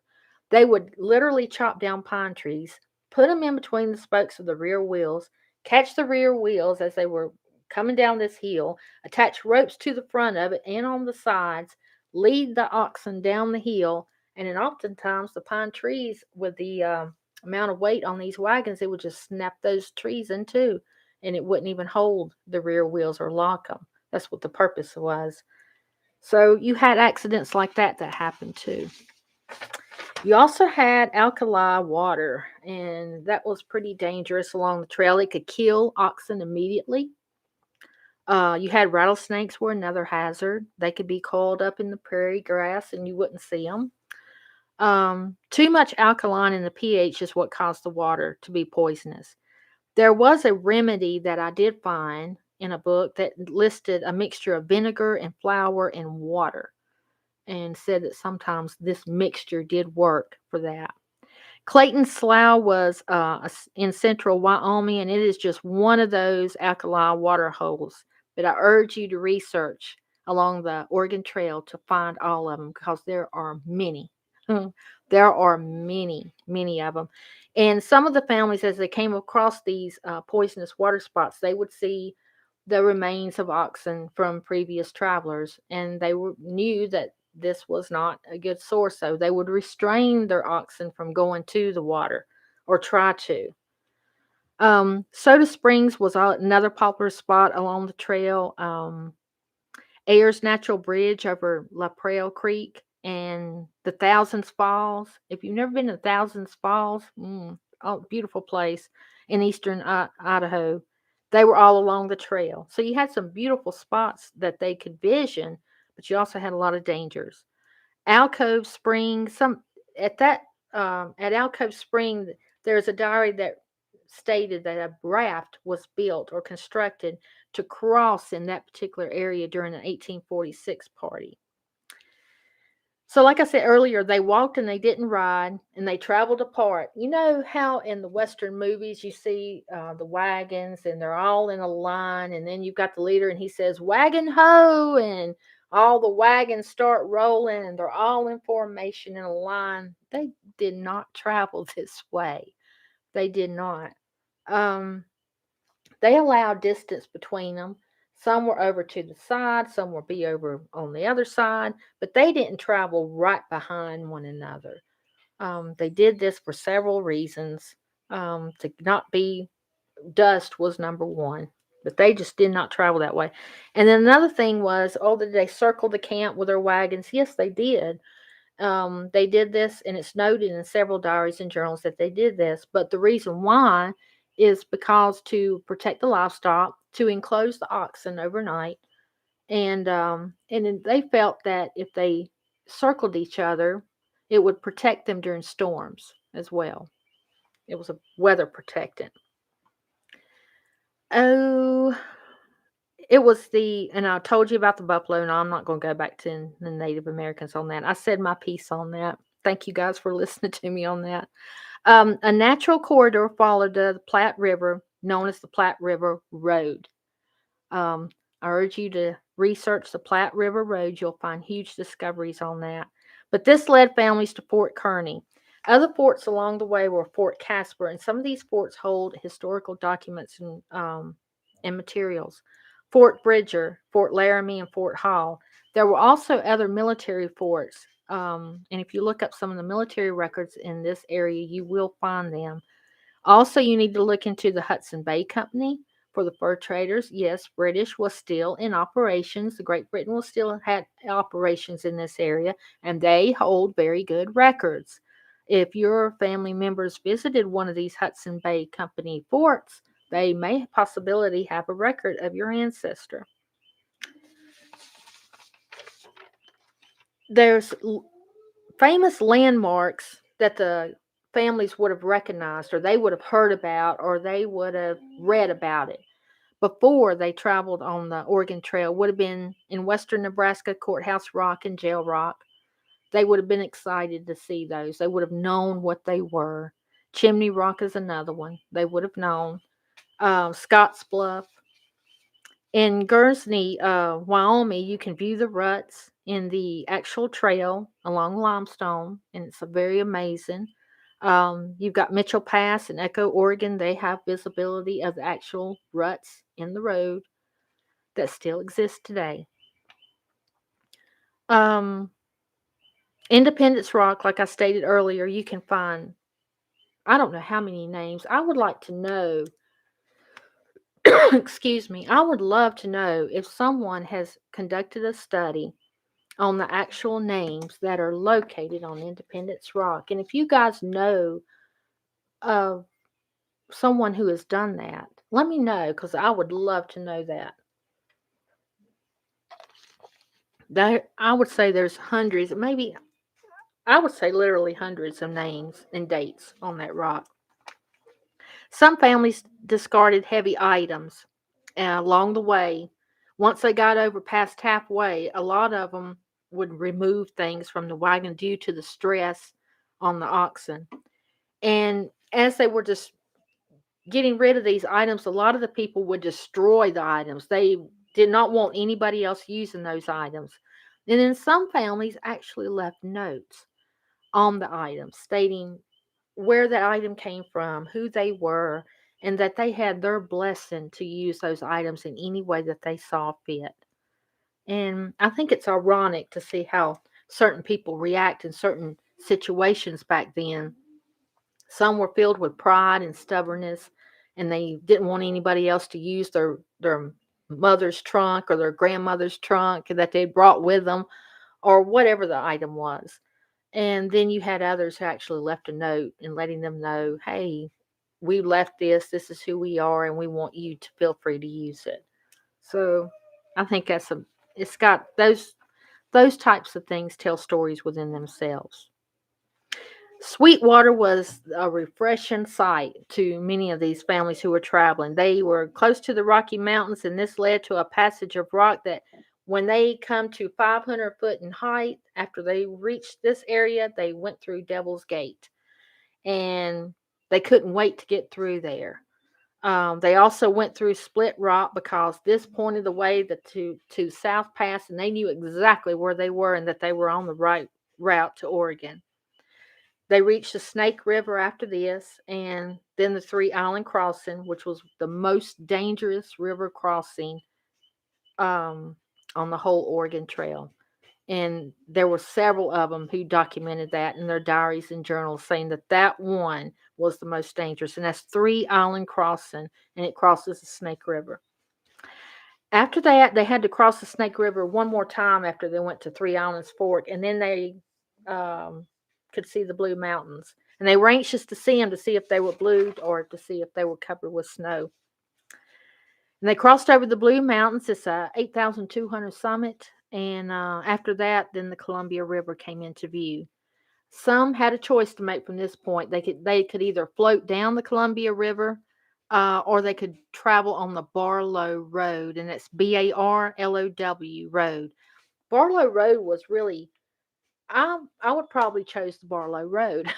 they would literally chop down pine trees, put them in between the spokes of the rear wheels, catch the rear wheels as they were coming down this hill, attach ropes to the front of it and on the sides, lead the oxen down the hill, and then oftentimes the pine trees with the amount of weight on these wagons, it would just snap those trees in two, and it wouldn't even hold the rear wheels or lock them. That's what the purpose was. So you had accidents like that happened too. You also had alkali water, and that was pretty dangerous along the trail. It could kill oxen immediately. You had rattlesnakes were another hazard. They could be coiled up in the prairie grass and you wouldn't see them. Too much alkaline in the pH is what caused the water to be poisonous. There was a remedy that I did find in a book that listed a mixture of vinegar and flour and water and said that sometimes this mixture did work for that. Clayton Slough was in central Wyoming, and it is just one of those alkali water holes. But I urge you to research along the Oregon Trail to find all of them because there are many. There are many, many of them. And some of the families, as they came across these poisonous water spots, they would see the remains of oxen from previous travelers, and knew that this was not a good source, so they would restrain their oxen from going to the water or try to. Soda Springs was another popular spot along the trail. Ayers Natural Bridge over La Prairie Creek and the Thousands Falls. If you've never been to Thousands Falls, oh, beautiful place in eastern Idaho. They were all along the trail. So you had some beautiful spots that they could vision, but you also had a lot of dangers. Alcove Spring, at Alcove Spring, there's a diary that stated that a raft was built or constructed to cross in that particular area during an 1846 party. So, like I said earlier, they walked and they didn't ride, and they traveled apart. You know how in the Western movies you see the wagons and they're all in a line, and then you've got the leader and he says, "Wagon ho!" and all the wagons start rolling and they're all in formation in a line. They did not travel this way. They did not. Um, they allowed distance between them. Some were over to the side, some would be over on the other side, but they didn't travel right behind one another. They did this for several reasons. To not be dust was number one, but they just did not travel that way. And then another thing was, oh, did they circle the camp with their wagons? Yes, they did. They did this, and it's noted in several diaries and journals that they did this. But the reason why is because to protect the livestock, to enclose the oxen overnight, and then they felt that if they circled each other, it would protect them during storms as well. It was a weather protectant. Oh, it was and I told you about the buffalo, and I'm not going to go back to the Native Americans on that. I said my piece on that. Thank you guys for listening to me on that. A natural corridor followed the Platte River, known as the Platte River Road. Um, I urge you to research the Platte River Road. You'll find huge discoveries on that. But this led families to Fort Kearney. Other forts along the way were Fort Casper, and some of these forts hold historical documents and materials. Fort Bridger, Fort Laramie, and Fort Hall. There were also other military forts, and if you look up some of the military records in this area, you will find them. Also, you need to look into the Hudson Bay Company for the fur traders. Yes, British was still in operations. The Great Britain was still had operations in this area, and they hold very good records. If your family members visited one of these Hudson Bay Company forts, they may possibility have a record of your ancestor. There's famous landmarks that the families would have recognized, or they would have heard about, or they would have read about it before they traveled on the Oregon Trail. Would have been in western Nebraska, Courthouse Rock and Jail Rock. They would have been excited to see those. They would have known what they were. Chimney Rock is another one. They would have known. Scotts Bluff. In Guernsey, Wyoming, you can view the ruts in the actual trail along limestone, and it's a very amazing. You've got Mitchell Pass in Echo, Oregon. They have visibility of the actual ruts in the road that still exist today. Um, Independence Rock, like I stated earlier, you can find, I don't know how many names. I would like to know, excuse me, I would love to know if someone has conducted a study on the actual names that are located on Independence Rock. And if you guys know of someone who has done that, let me know because I would love to know that. I would say there's hundreds, maybe I would say literally hundreds of names and dates on that rock. Some families discarded heavy items along the way. Once they got over past halfway, a lot of them would remove things from the wagon due to the stress on the oxen. And as they were just getting rid of these items, a lot of the people would destroy the items. They did not want anybody else using those items. And then some families actually left notes on the items stating where the item came from, who they were, and that they had their blessing to use those items in any way that they saw fit. And I think it's ironic to see how certain people react in certain situations back then. Some were filled with pride and stubbornness, and they didn't want anybody else to use their mother's trunk or their grandmother's trunk that they brought with them or whatever the item was. And then you had others who actually left a note and letting them know, hey, we left this. This is who we are, and we want you to feel free to use it. So I think it's got those types of things tell stories within themselves. Sweetwater was a refreshing sight to many of these families who were traveling. They were close to the Rocky Mountains, and this led to a passage of rock that when they come to 500 foot in height, after they reached this area, they went through Devil's Gate. And they couldn't wait to get through there. They also went through Split Rock because this pointed the way to South Pass, and they knew exactly where they were and that they were on the right route to Oregon. They reached the Snake River after this, and then the Three Island Crossing, which was the most dangerous river crossing um, on the whole Oregon Trail. And there were several of them who documented that in their diaries and journals, saying that that one was the most dangerous. And that's Three Island Crossing, and it crosses the Snake River. After that, they had to cross the Snake River one more time after they went to Three Islands Fork, and then they could see the Blue Mountains. And they were anxious to see them, to see if they were blue or to see if they were covered with snow. And they crossed over the Blue Mountains. It's a 8,200 summit. And after that, then the Columbia River came into view. Some had a choice to make from this point. They could either float down the Columbia River, or they could travel on the Barlow Road, and it's Barlow Road. Barlow Road was really, I would probably chose the Barlow Road,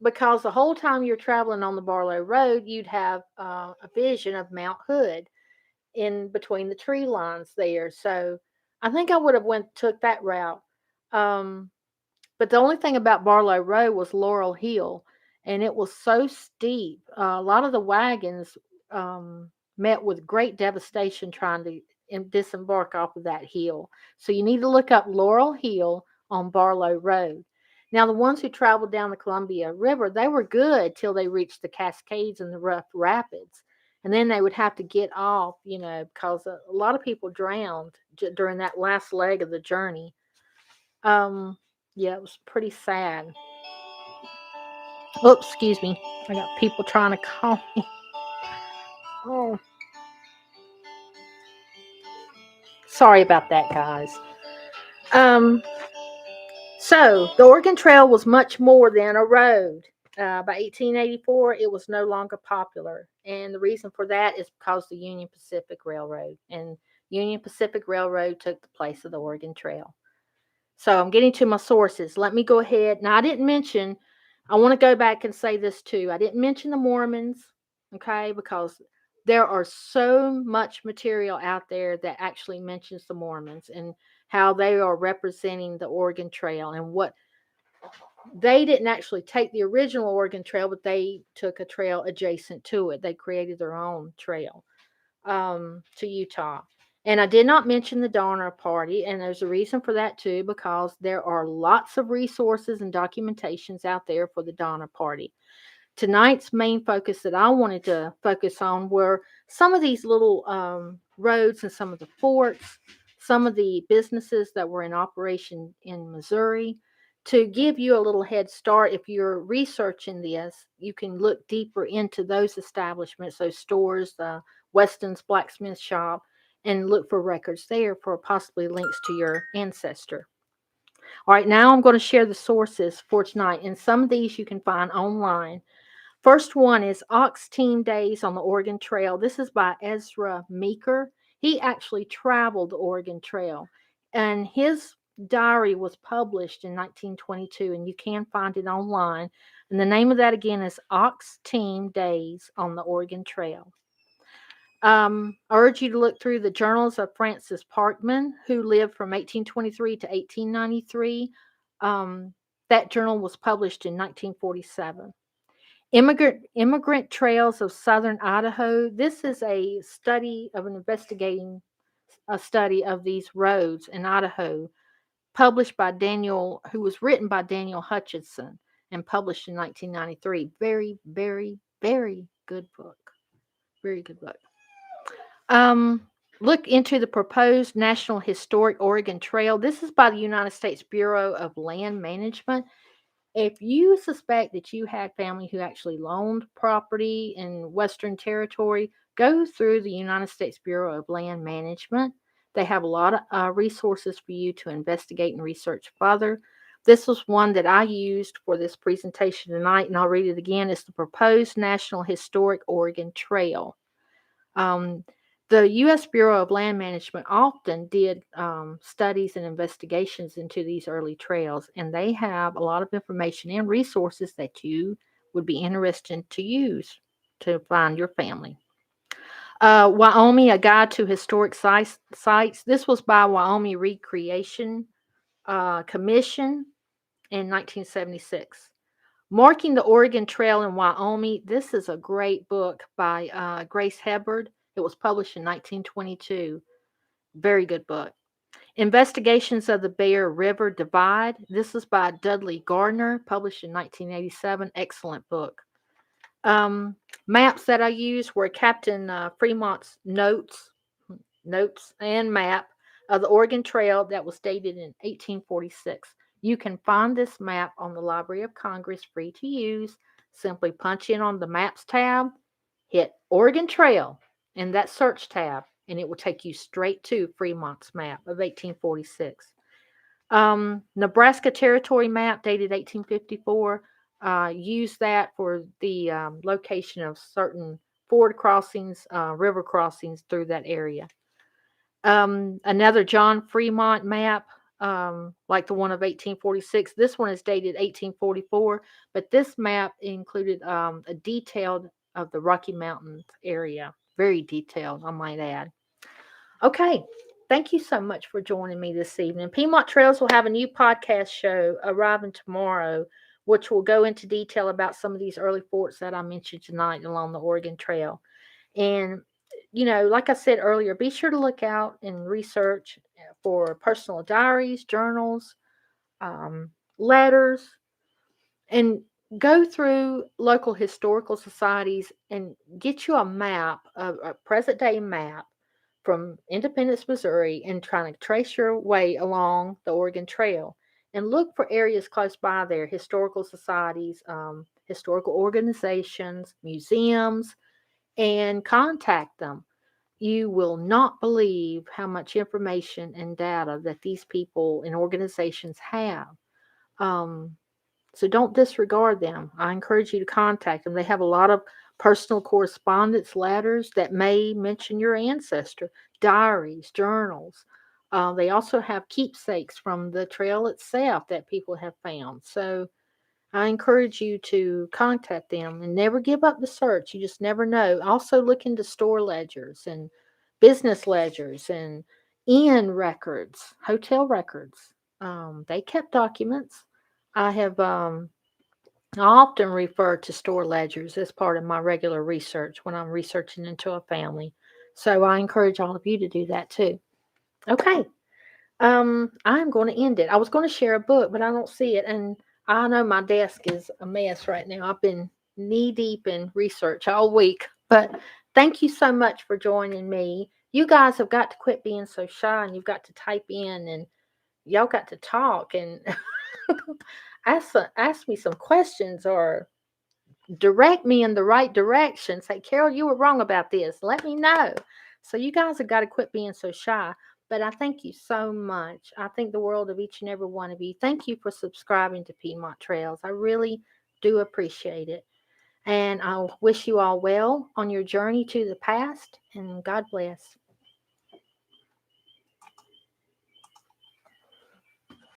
because the whole time you're traveling on the Barlow Road, you'd have a vision of Mount Hood in between the tree lines there. So I think I would have took that route. Um, but the only thing about Barlow Road was Laurel Hill, and it was so steep. A lot of the wagons met with great devastation trying to disembark off of that hill. So you need to look up Laurel Hill on Barlow Road. Now, the ones who traveled down the Columbia River, they were good till they reached the Cascades and the rough rapids. And then they would have to get off, because a lot of people drowned during that last leg of the journey. Yeah, it was pretty sad. Oops, excuse me. I got people trying to call me. Oh, sorry about that, guys. Um, so the Oregon Trail was much more than a road. By 1884, it was no longer popular, and the reason for that is because the Union Pacific Railroad and Union Pacific Railroad took the place of the Oregon Trail. So I'm getting to my sources. Let me go ahead. Now, I want to go back and say this too. I didn't mention the Mormons, okay, because There are so much material out there that actually mentions the Mormons and how they are representing the Oregon Trail, and what they didn't actually take the original Oregon Trail, but they took a trail adjacent to it. They created their own trail to Utah. And I did not mention the Donner Party, and there's a reason for that too, because there are lots of resources and documentations out there for the Donner Party. Tonight's main focus that I wanted to focus on were some of these little roads and some of the forts, some of the businesses that were in operation in Missouri. To give you a little head start, if you're researching this, you can look deeper into those establishments, those stores, the Weston's blacksmith shop, and look for records there for possibly links to your ancestor. All right, now I'm going to share the sources for tonight, and some of these you can find online. First one is Ox Team Days on the Oregon Trail. This is by Ezra Meeker. He actually traveled the Oregon Trail, and his diary was published in 1922, and you can find it online. And the name of that again is Ox Team Days on the Oregon Trail. I urge you to look through the journals of Francis Parkman, who lived from 1823 to 1893. That journal was published in 1947. Immigrant Trails of Southern Idaho. This is a study of an investigating a study of these roads in Idaho, published by Daniel, who was written by Daniel Hutchinson and published in 1993. Very, very, very good book. Very good book. Look into the proposed National Historic Oregon Trail. This is by the United States Bureau of Land Management. If you suspect that you had family who actually loaned property in Western Territory, go through the United States Bureau of Land Management. They have a lot of resources for you to investigate and research further. This was one that I used for this presentation tonight, and I'll read it again. It's the proposed National Historic Oregon Trail. Um, the U.S. Bureau of Land Management often did studies and investigations into these early trails, and they have a lot of information and resources that you would be interested to use to find your family. Wyoming, A Guide to Historic Sites. This was by Wyoming Recreation Commission in 1976. Marking the Oregon Trail in Wyoming. This is a great book by Grace Hubbard. It was published in 1922. Very good book. Investigations of the Bear River Divide. This is by Dudley Gardner, published in 1987. Excellent book. Maps that I used were Captain Fremont's notes and map of the Oregon Trail that was dated in 1846. You can find this map on the Library of Congress, free to use. Simply punch in on the Maps tab, hit Oregon Trail in that search tab, and it will take you straight to Fremont's map of 1846. Nebraska Territory map dated 1854. Use that for the location of certain ford crossings, river crossings through that area. Another John Fremont map, like the one of 1846. This one is dated 1844, but this map included a detailed of the Rocky Mountains area. Very detailed, I might add. Okay, thank you so much for joining me this evening. Piedmont Trails will have a new podcast show arriving tomorrow, which will go into detail about some of these early forts that I mentioned tonight along the Oregon Trail. And like I said earlier, be sure to look out and research for personal diaries, journals, letters, and go through local historical societies and get you a map, a present day map from Independence, Missouri, and trying to trace your way along the Oregon Trail. And look for areas close by there, historical societies, historical organizations, museums, and contact them. You will not believe how much information and data that these people and organizations have. Um, so don't disregard them. I encourage you to contact them. They have a lot of personal correspondence, letters that may mention your ancestor, diaries, journals. They also have keepsakes from the trail itself that people have found. So I encourage you to contact them and never give up the search. You just never know. Also, look into store ledgers and business ledgers and inn records, hotel records. They kept documents. I have I often refer to store ledgers as part of my regular research when I'm researching into a family. So I encourage all of you to do that too. Okay. I'm going to end it. I was going to share a book, but I don't see it. And I know my desk is a mess right now. I've been knee deep in research all week. But thank you so much for joining me. You guys have got to quit being so shy and you've got to type in and y'all got to talk and ask me some questions or direct me in the right direction. Say, Carol, you were wrong about this. Let me know. So you guys have got to quit being so shy. But I thank you so much. I think the world of each and every one of you. Thank you for subscribing to Piedmont Trails. I really do appreciate it. And I wish you all well on your journey to the past. And God bless.